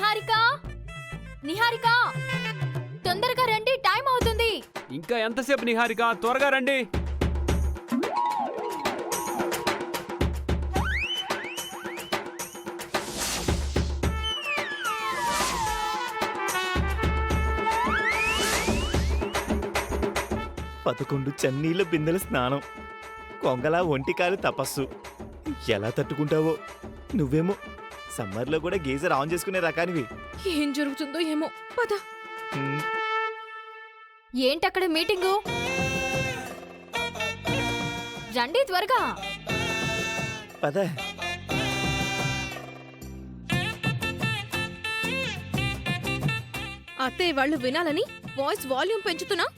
నిహారిక నిహారిక తొందరగా రండి, టైం అవుతుంది. ఇంకా ఎంతసేపు నిహారిక, త్వరగా రండి. పదకొండు చన్నీళ్ళ బిందెల స్నానం, కొంగలా ఒంటికాలు తపస్సు. ఎలా తట్టుకుంటావో? నువ్వేమో సమ్మర్లో కూడా గీజర్ ఆన్ చేసుకునే రకానివి. ఏం జరుగుతుందో ఏమో, పద. హ్మ్. ఏంటక్కడ మీటింగు? రండి త్వరగా. పద. అత్తయ్య వాళ్ళు వినాలని వాయిస్ వాల్యూమ్ పెంచుతున్నా.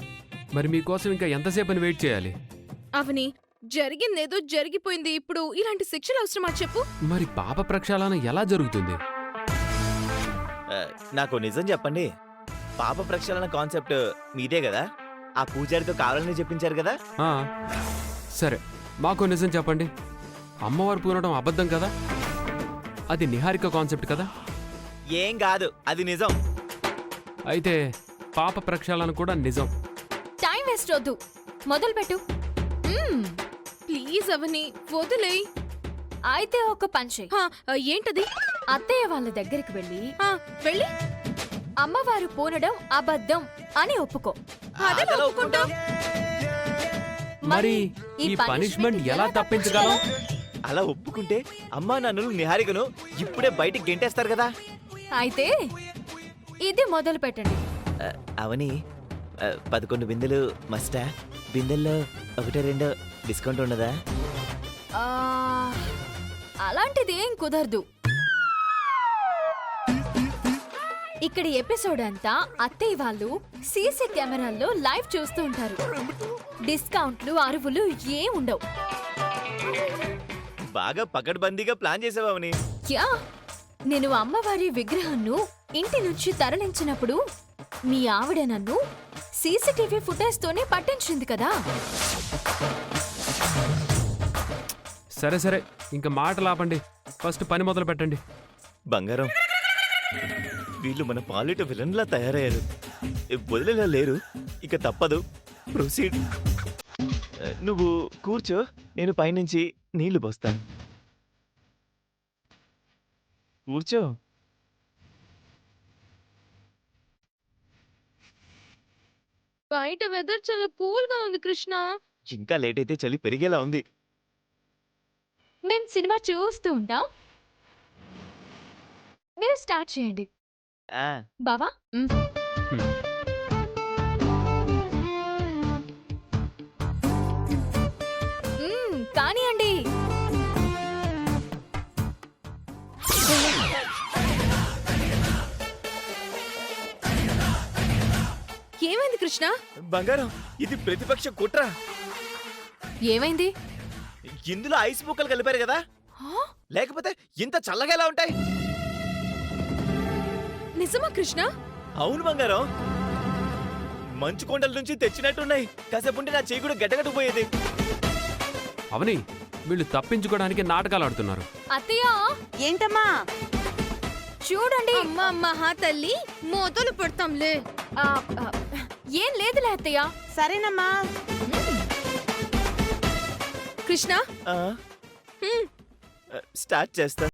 మరి మీకోసం ఇంకా ఎంతసేపు అని వెయిట్ చేయాలి? అవని, జరిగిందేదో జరిగిపోయింది. ఇప్పుడు ఇలాంటి శిక్షలు అవసరమా చెప్పు? మరి పాప ప్రక్షాళన ఎలా జరుగుతుంది? నాకు నిజం చెప్పండి, పాప ప్రక్షాళన కాన్సెప్ట్ మీదే కదా? ఆ పూజారితో కావాలని చెప్పించారు కదా? ఆ, సరే, మాకు నిజం చెప్పండి. అమ్మవారు పూనడం అబద్ధం కదా? అది నిహారిక కాన్సెప్ట్ కదా? ఏం కాదు, అది నిజం. అయితే పాప ప్రక్షాళన కూడా నిజం. టైం వేస్ట్ వద్దు, మొదలు పెట్టు. ప్లీజ్ అవని, వదిలేయ్. అయితే ఒక పని చెయ్. ఏంటది? అత్తయ్య వాళ్ళ దగ్గరికి వెళ్ళి వెళ్ళి అమ్మవారు పూనడం అబద్ధం అని ఒప్పుకో. అదెలా ఒప్పుకుంటావ్? మరి ఈ పనిష్మెంట్ ఎలా తప్పించగలం? అలా ఒప్పుకుంటే అమ్మా నాన్నలు నిహారికను ఇప్పుడే బయటికి గెంటేస్తారు కదా. అయితే ఇది మొదలు పెట్టండి. అవని, 11 బిందెలు మస్టా? బిందెల్లో 1-2 డిస్కౌంట్ ఉండదా? ఆ, అలాంటిది ఏం కుదరదు. ఇక్కడ ఎపిసోడ్ అంతా అత్తయ్య వాళ్ళు సీసీ కెమెరాల్లో లైవ్ చూస్తూ ఉంటారు. డిస్కౌంట్లు, అరువులు ఏం ఉండవు. బాగా పకడ్బందీగా ప్లాన్ చేసావని. యా, నేను అమ్మవారి విగ్రహాన్ని ఇంటి నుంచి తరలించినప్పుడు మీ ఆవిడ నన్ను సీసీటీవీ ఫుటేజ్ తోనే పట్టించింది కదా. సరే సరే, ఇంకా మాటలు ఆపండి. ఫస్ట్ పని మొదలు పెట్టండి. బంగారం, వీళ్ళు మన పాలిట విలన్లా తయారయ్యారు. వదిలేలా లేరు. ఇక తప్పదు, ప్రొసీడ్. నువ్వు కూర్చో, నేను పైనుంచి నీళ్లు పోస్తాను. కూర్చో. బయట వెదర్ చాలా కూల్ గా ఉంది కృష్ణ. ఇంకా లేట్ అయితే చలి పెరిగేలా ఉంది. మేము సినిమా చూస్తూ ఉంటాం, మీరు స్టార్ట్ చేయండి. బావా, కానియండి. ఏమైంది కృష్ణ? బంగారం, ఇది ప్రతిపక్ష కుట్ర. ఏమైంది? ఇందులో ఐస్ ముక్కలు కలిపారు కదా, లేకపోతే ఇంత చల్లగా ఎలా ఉంటాయి? నిజమా కృష్ణ? అవును బంగారం, మంచు కొండల నుంచి తెచ్చినట్టున్నాయి. కాసేపుంటే నా చేయి కూడా గడ్డగట్టుకుపోయేది. అవని, వీళ్ళు తప్పించుకోవడానికి నాటకాలు ఆడుతున్నారు. అత్తయ్య, ఏంటమ్మా? చూడండి. అమ్మా మహా తల్లి, మొదలు పెడతాంలే. ఆ, ఏం లేదులే అత్తయ్య. సరేనమ్మా. కృష్ణ, స్టార్ట్ చేస్తా.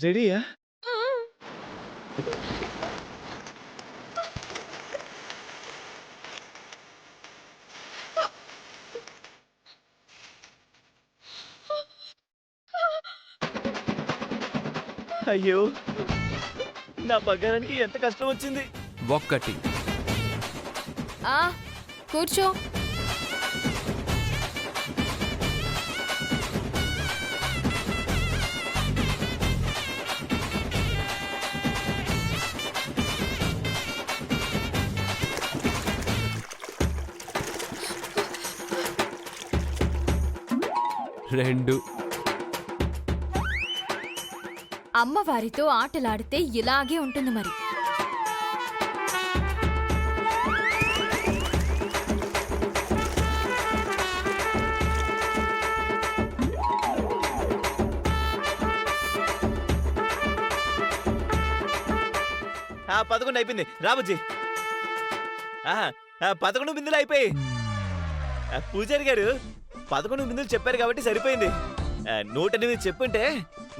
రెడీయా? అయ్యో, నా బంగారానికి ఎంత కష్టం వచ్చింది. ఒక్కటి. కూర్చో. రెండు. అమ్మవారితో ఆటలాడితే ఇలాగే ఉంటుంది మరి. 11 అయిపోయింది రాబుజ్జి. 11 బిందులు అయిపోయి. పూజారి గారు 11 బిందులు చెప్పారు కాబట్టి సరిపోయింది. 108 చెప్పుంటే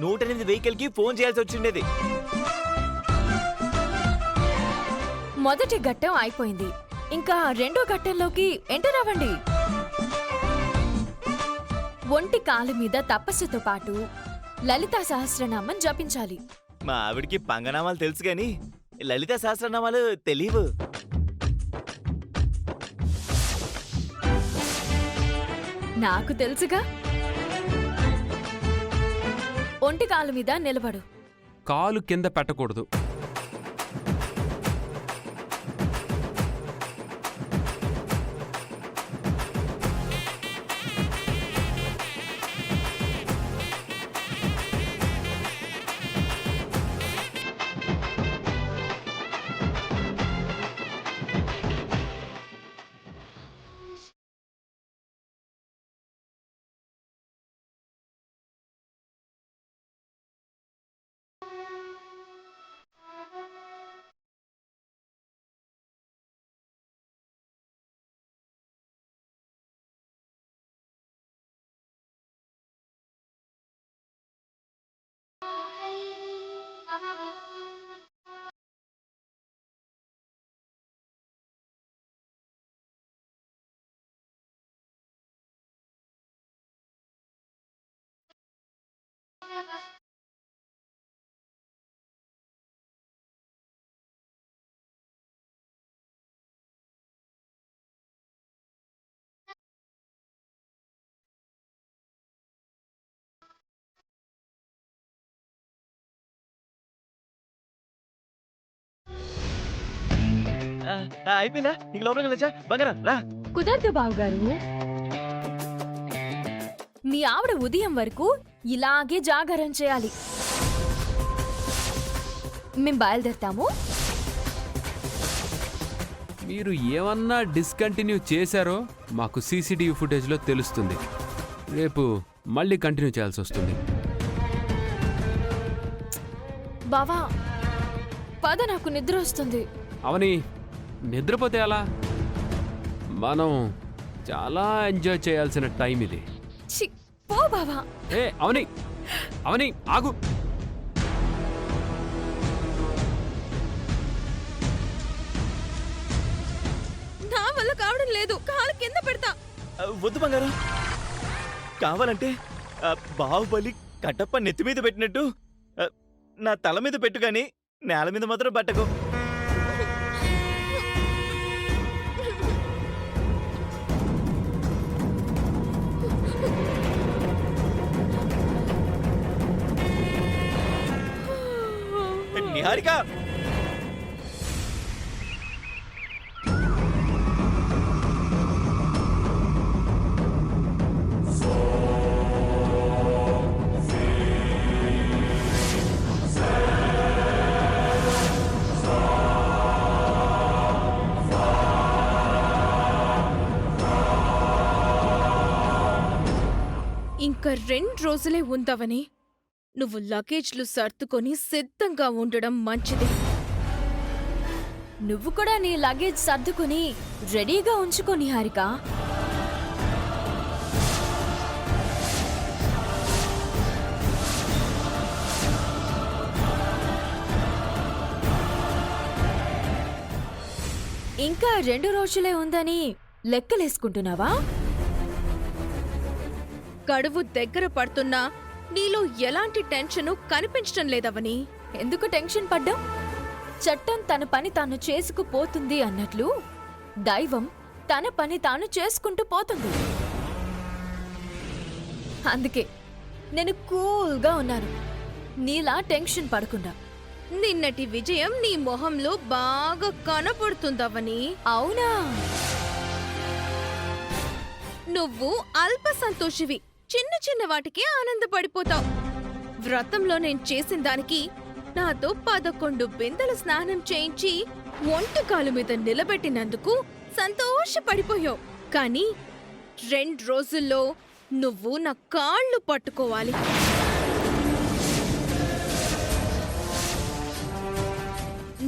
108 వెహికల్ కి ఫోన్ చేయాల్సి వచ్చిండేది. మొదటి ఘట్టం అయిపోయింది. ఇంకా రెండో ఘట్టంలోకి ఎంటర్ అవ్వండి. ఒంటి కాలు మీద తపస్సుతో పాటు లలితా సహస్రనామం జపించాలి. మా ఆవిడికి పంగనామాలు తెలుసు గాని లలిత సహస్రనామాలు తెలియవు. నాకు తెలుసుగా. ఒంటి కాలు మీద నిలబడు. కాలు కింద పెట్టకూడదు. అయిపోయిందా? ఇంక లోపలికి వెళ్ళొచ్చా? బంగారం రా. కుదరదు బావగారు. మీ ఆవిడ ఉదయం వరకు ఇలాగే జాగారం చేయాలి. మేం బయలుదేరతాము. మీరు ఏమన్నా డిస్కంటిన్యూ చేశారో మాకు సీసీటీవీ ఫుటేజ్లో తెలుస్తుంది. రేపు మళ్ళీ కంటిన్యూ చేయాల్సి వస్తుంది. బావా పద, నాకు నిద్ర వస్తుంది. అవని నిద్రపోతే అలా? మనం చాలా ఎంజాయ్ చేయాల్సిన టైం ఇది. ఛీ, పో బావా. అవని అవని ఆగు. నా వల్ల కావడం లేదు. కాలు కింద పెడతా. వద్దు బంగారం. కావాలంటే బాహుబలి కట్టప్ప నెత్తి మీద పెట్టినట్టు నా తల మీద పెట్టు గాని నేల మీద మాత్రం పట్టకు. నిహారిక, ఇంకా 2 రోజులే ఉందవని నువ్వు లగేజ్లు సర్దుకొని సిద్ధంగా ఉండడం మంచిది. నువ్వు కూడా నీ లగేజ్ సర్దుకుని రెడీగా ఉంచుకో నిహారిక. ఇంకా 2 రోజులే ఉందని లెక్కలేసుకుంటున్నావా? గడువు దగ్గర పడుతున్నా నీలో ఎలాంటి టెన్షను కనిపించడం లేదవని. ఎందుకు టెన్షన్ పడ్డాం? చట్టం తన పని తాను చేసుకుపోతుంది అన్నట్లు దైవం తన పని తాను చేసుకుంటూ పోతుంది. అందుకే నేను కూల్గా ఉన్నాను, నీలా టెన్షన్ పడకుండా. నిన్నటి విజయం నీ మొహంలో బాగా కనపడుతుందవని. అవునా? నువ్వు అల్ప సంతోషివి. చిన్న చిన్న వాటికి ఆనందపడిపోతావు. వ్రతంలో నేను చేసిన దానికి నాతో 11 బిందెలు స్నానం చేయించి ఒంటికాలు మీద నిలబెట్టినందుకు సంతోషపడిపోయావు. కానీ 2 రోజుల్లో నువ్వు నా కాళ్ళు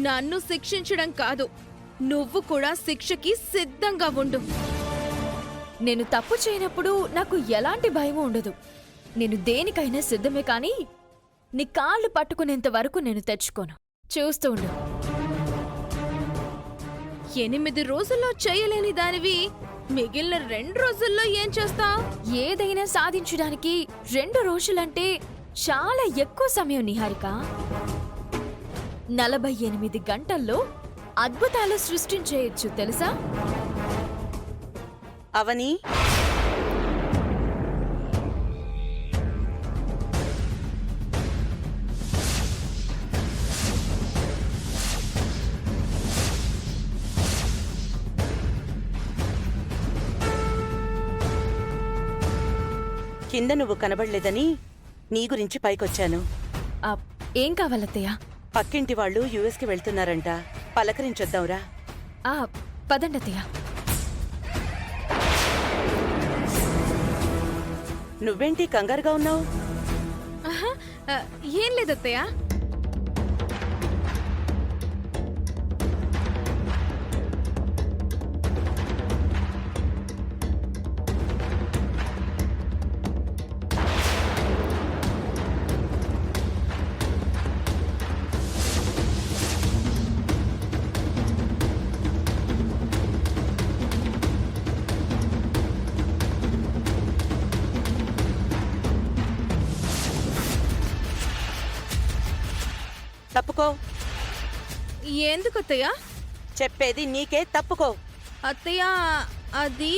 నన్ను శిక్షించడం కాదు, నువ్వు కూడా శిక్షకి సిద్ధంగా ఉండు. నేను తప్పు చేయనప్పుడు నాకు ఎలాంటి భయం ఉండదు. నేను దేనికైనా సిద్ధమే కానీ నీ కాళ్ళు పట్టుకునేంత వరకు నేను తెచ్చుకోను. చూస్తూ ఉండు. 8 రోజుల్లో చేయలేని దానివి మిగిలిన 2 రోజుల్లో ఏం చేస్తావ్? ఏదైనా సాధించడానికి 2 రోజులంటే చాలా ఎక్కువ సమయం నిహారిక. 48 గంటల్లో అద్భుతాలు సృష్టించేయొచ్చు తెలుసా? అవని, కింద నువ్వు కనబడలేదని నీ గురించి పైకొచ్చాను. ఆ, ఏం కావాలత్తయ్య? పక్కింటి వాళ్ళు యుఎస్కి వెళ్తున్నారంట, పలకరించొద్దాంరా. పదండత్తయ్య. నువ్వేంటి కంగారుగా ఉన్నావు? ఆహా, ఏం లేదత్తయ్య. తప్పుకో. ఎందుకత్తయ్య? చెప్పేది నీకే, తప్పుకో. అత్తయ్య, అది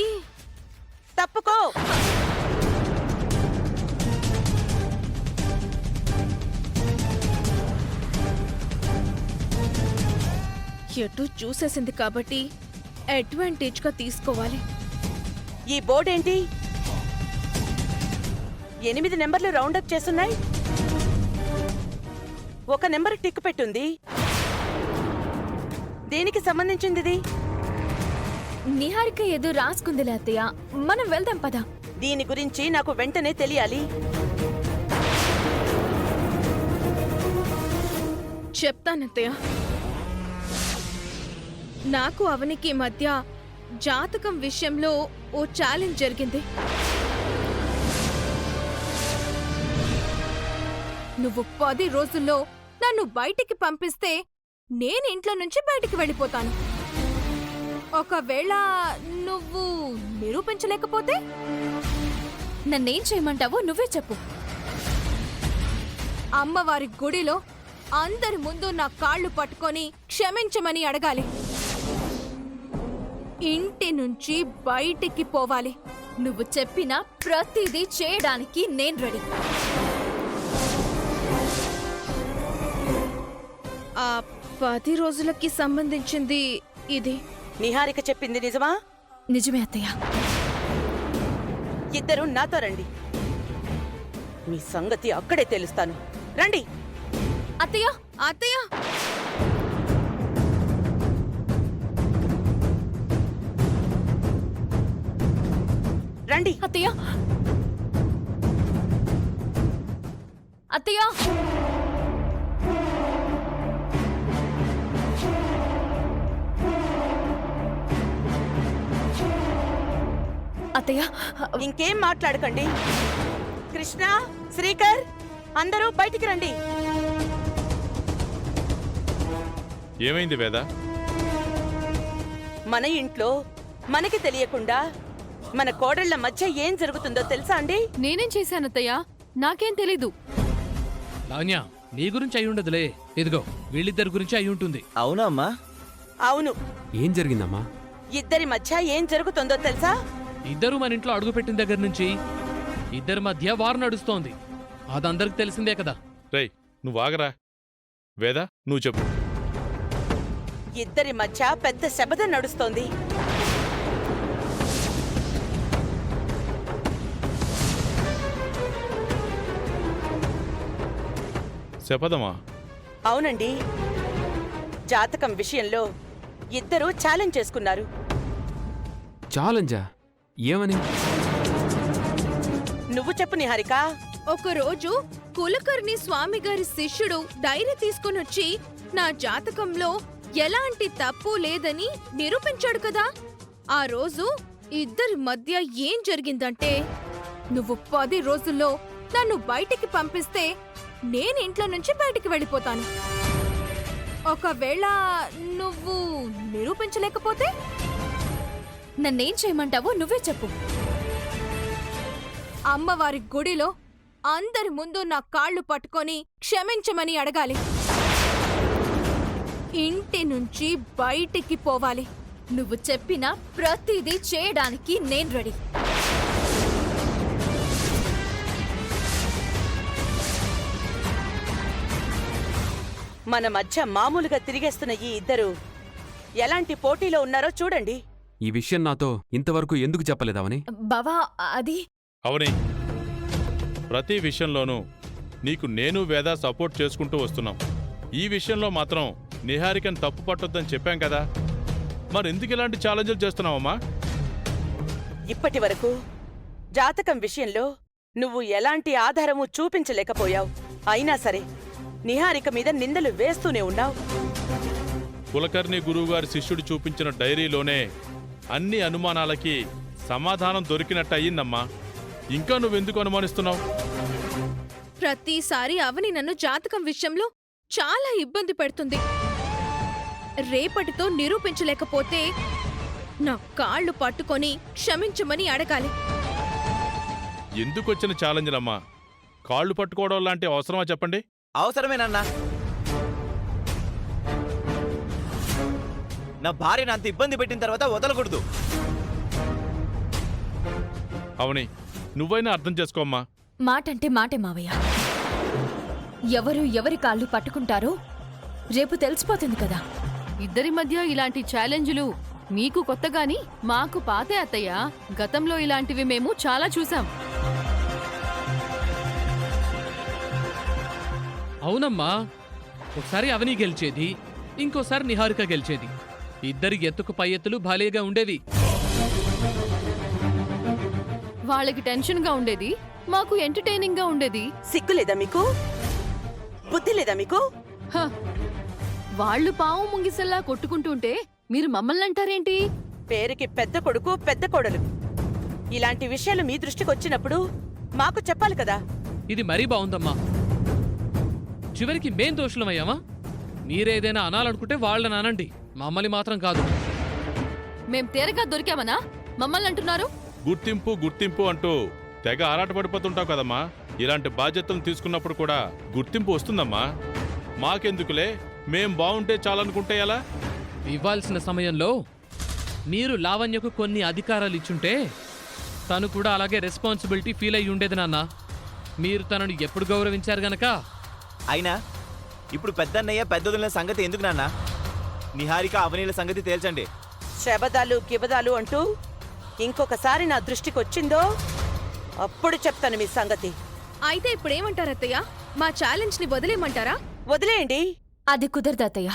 తప్పుకో. ఎటు చూసేసింది కాబట్టి అడ్వాంటేజ్గా తీసుకోవాలి. ఈ బోర్డేంటి 8 నెంబర్లు రౌండప్ చేస్తున్నాయి? ఒక నెంబర్ టిక్ పెట్టుంది. దేనికి సంబంధించింది ఇది? నిహారిక ఏదో రాసుకుందిలే అత్తయ్య. మనం వెళ్దాం పద. దీని గురించి నాకు వెంటనే తెలియాలి. చెప్తానత్తయ్య. నాకు అవనికి మధ్య జాతకం విషయంలో ఓ ఛాలెంజ్ జరిగింది. నువ్వు 10 రోజుల్లో నన్ను బయటికి పంపిస్తే నేను ఇంట్లో నుంచి బయటికి వెళ్ళిపోతాను. ఒకవేళ నువ్వు నిరూపించలేకపోతే నన్నేం చేయమంటావో నువ్వే చెప్పు. అమ్మవారి గుడిలో అందరి ముందు నా కాళ్ళు పట్టుకొని క్షమించమని అడగాలి. ఇంటి నుంచి బయటికి పోవాలి. నువ్వు చెప్పిన ప్రతిదీ చేయడానికి నేను రెడీ. ఆ 10 రోజులకి సంబంధించింది ఇది. నిహారిక చెప్పింది నిజమా? నిజమే అత్తయ్య. ఇద్దరు నాతో రండి. మీ సంగతి అక్కడే తెలుస్తాను. రండి. అత్తయ్య, అత్తయ్య, రండి. అత్తయ్య, అత్తయ్య. అత్తయ్య, ఇంకేం మాట్లాడకండి. కృష్ణ, శ్రీకర్, అందరూ బయటికి రండి. ఏమైంది వేద? మన ఇంట్లో మనకి తెలియకుండా మన కోడళ్ల మధ్య ఏం జరుగుతుందో తెలుసా అండి? నేనేం చేశానత్తయ్య? నాకేం తెలీదు. లావణ్య, నీ గురించి అయి ఉండదులే. ఇదిగో వీళ్ళిద్దరి గురించి అయి ఉంటుంది. అవునా అమ్మా? అవును. ఏం జరిగిందమ్మా? ఇద్దరి మధ్య ఏం జరుగుతుందో తెలుసా? ఇద్దరు మన ఇంట్లో అడుగుపెట్టిన దగ్గర నుంచి ఇద్దరి మధ్య వారు నడుస్తోంది. అదందరికి తెలిసిందే కదా. రేయ్, నువ్వు ఆగరా. వేద, నువ్వు చెప్పు. ఇద్దరి మధ్య పెద్ద శబదం నడుస్తోంది. శపథమా? అవునండి. జాతకం విషయంలో ఇద్దరూ ఛాలెంజ్ చేసుకున్నారు. ఛాలెంజా? ఏమని? నువ్వు చెప్పు నిహారిక. ఒకరోజు కులకర్ణి స్వామిగారి శిష్యుడు డైరీ తీసుకొనొచ్చి నా జాతకంలో ఎలాంటి తప్పు లేదని నిరూపించాడు కదా. ఆ రోజు ఇద్దరి మధ్య ఏం జరిగిందంటే, నువ్వు 10 రోజుల్లో నన్ను బయటికి పంపిస్తే నేను ఇంట్లో నుంచి బయటికి వెళ్ళిపోతాను. ఒకవేళ నువ్వు నిరూపించలేకపోతే నన్నేం చేయమంటావో నువ్వే చెప్పు. అమ్మవారి గుడిలో అందరి ముందు నా కాళ్ళు పట్టుకొని క్షమించమని అడగాలి. ఇంటి నుంచి బయటికి పోవాలి. నువ్వు చెప్పిన ప్రతిదీ చేయడానికి నేను రెడీ. మన మధ్య మామూలుగా తిరిగేస్తున్న ఈ ఇద్దరు ఎలాంటి పోటీలో ఉన్నారో చూడండి. ఈ విషయం నాతో ఇంతవరకు ఎందుకు చెప్పలేదావని? బావా, అది అవని, ప్రతి విషయంలోనూ నీకు నేను వేద సపోర్ట్ చేసుకుంటూ వస్తున్నాం. ఈ విషయంలో మాత్రం నిహారికని తప్పు పట్టొద్దని చెప్పాం కదా. మరెందుకు ఇలాంటి ఛాలెంజ్లు చేస్తున్నావమ్మా? ఇప్పటి వరకు జాతకం విషయంలో నువ్వు ఎలాంటి ఆధారము చూపించలేకపోయావు. అయినా సరే నిహారిక మీద నిందలు వేస్తూనే ఉన్నావు. కులకర్ణి గురువుగారి శిష్యుడు చూపించిన డైరీలోనే అన్ని అనుమానాలకి సమాధానం దొరికినట్టు అయ్యిందమ్మా. ఇంకా నువ్వెందుకు అనుమానిస్తున్నావు? ప్రతిసారి అవని నన్ను జాతకం విషయంలో చాలా ఇబ్బంది పెడుతుంది. రేపటితో నిరూపించలేకపోతే నా కాళ్ళు పట్టుకొని క్షమించమని అడగాలి. ఎందుకొచ్చిన ఛాలెంజ్లమ్మా? కాళ్ళు పట్టుకోవడం లాంటి అవసరమా చెప్పండి? అవసరమేనన్నా. నా భార్యను అంత ఇబ్బంది పెట్టిన తర్వాత వదలకూడదు. అవని, నువ్వైనా అర్థం చేసుకోమ్మా. మాటంటే మాటే మావయ్య. ఎవరు ఎవరి కాళ్ళు పట్టుకుంటారో రేపు తెలిసిపోతుంది కదా. ఇద్దరి మధ్య ఇలాంటి ఛాలెంజ్లు మీకు కొత్తగాని మాకు పాతే అత్తయ్య. గతంలో ఇలాంటివి మేము చాలా చూసాం. అవునమ్మా, ఒకసారి అవని గెలిచేది, ఇంకోసారి నిహారిక గెలిచేది. ఇద్దరి ఎత్తుకు పై ఎత్తులు భలేగా ఉండేవి. వాళ్ళకి టెన్షన్ గా ఉండేది, మాకు ఎంటర్టైనింగ్ గా ఉండేది. సిగ్గులేదా మీకు? బుద్ధి లేదా మీకు? హ, వాళ్ళు పావు ముంగిసల్లా కొట్టుకుంటుంటే మీరు మమ్మల్ని అంటారేంటి? పేరుకి పెద్ద కొడుకు పెద్ద కోడలు. ఇలాంటి విషయాలు మీ దృష్టికి వచ్చినప్పుడు మాకు చెప్పాలి కదా. ఇది మరీ బావుందమ్మా. చివరికి మేం దోషులమయ్యామా? మీరేదైనా అనాలనుకుంటే వాళ్ళని అనండి, మమ్మల్ని మాత్రం కాదు. మేం తేరగా దొరికామనా మమ్మల్ని అంటున్నారు? గుర్తింపు గుర్తింపు అంటూ తెగ ఆరాటపడిపోతుంటావు కదమ్మా. ఇలాంటి బాధ్యతలు తీసుకున్నప్పుడు కూడా గుర్తింపు వస్తుందమ్మా. మాకెందుకులే, మేం బావుంటే చాలనుకుంటే ఎలా? ఇవ్వాల్సిన సమయంలో మీరు లావణ్యకు కొన్ని అధికారాలు ఇచ్చుంటే తను కూడా అలాగే రెస్పాన్సిబిలిటీ ఫీల్ అయ్యి ఉండేది నాన్న. మీరు తనను ఎప్పుడు గౌరవించారు గనక. అయినా ఇప్పుడు పెద్దన్నయ్య పెద్దదుల సంగతి ఎందుకు నాన్న? నిహారిక అవనీల సంగతి తేల్చండి. శబదాలు గిబదాలు అంటూ ఇంకొకసారి నా దృష్టికొచ్చిందో అప్పుడు చెప్తాను మీ సంగతి. అయితే ఇప్పుడేమంటారత్తయ్య? మా ఛాలెంజ్ ని వదిలేయమంటారా? వదిలేయండి. అది కుదరదు అత్తయ్య.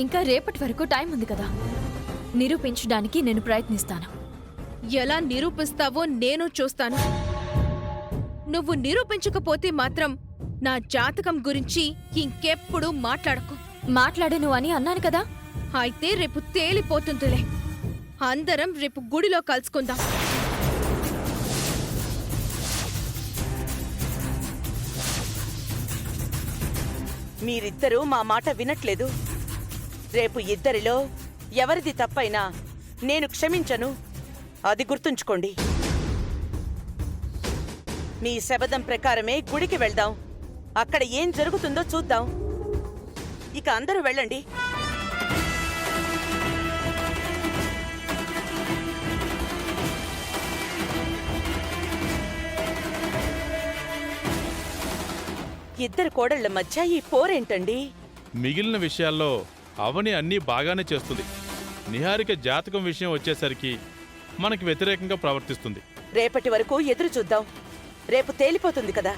ఇంకా రేపటి వరకు టైం ఉంది కదా. నిరూపించడానికి నేను ప్రయత్నిస్తాను. ఎలా నిరూపిస్తావో నేను చూస్తాను. నువ్వు నిరూపించకపోతే మాత్రం నా జాతకం గురించి ఇంకెప్పుడు మాట్లాడకు. మాట్లాడను అని అన్నాను కదా. అయితే రేపు తేలిపోతుందిలే. అందరం రేపు గుడిలో కలుసుకుందాం. మీరిద్దరూ మా మాట వినట్లేదు. రేపు ఇద్దరిలో ఎవరిది తప్పైనా నేను క్షమించను, అది గుర్తుంచుకోండి. మీ శబదం ప్రకారమే గుడికి వెళ్దాం. అక్కడ ఏం జరుగుతుందో చూద్దాం. ఇక అందరూ వెళ్ళండి. ఇద్దరు కోడళ్ల మధ్య ఈ పోరేంటండి? మిగిలిన విషయాల్లో అవని అన్నీ బాగానే చేస్తుంది. నిహారిక జాతకం విషయం వచ్చేసరికి మనకి వ్యతిరేకంగా ప్రవర్తిస్తుంది. రేపటి వరకు ఎదురు చూద్దాం. రేపు తేలిపోతుంది కదా.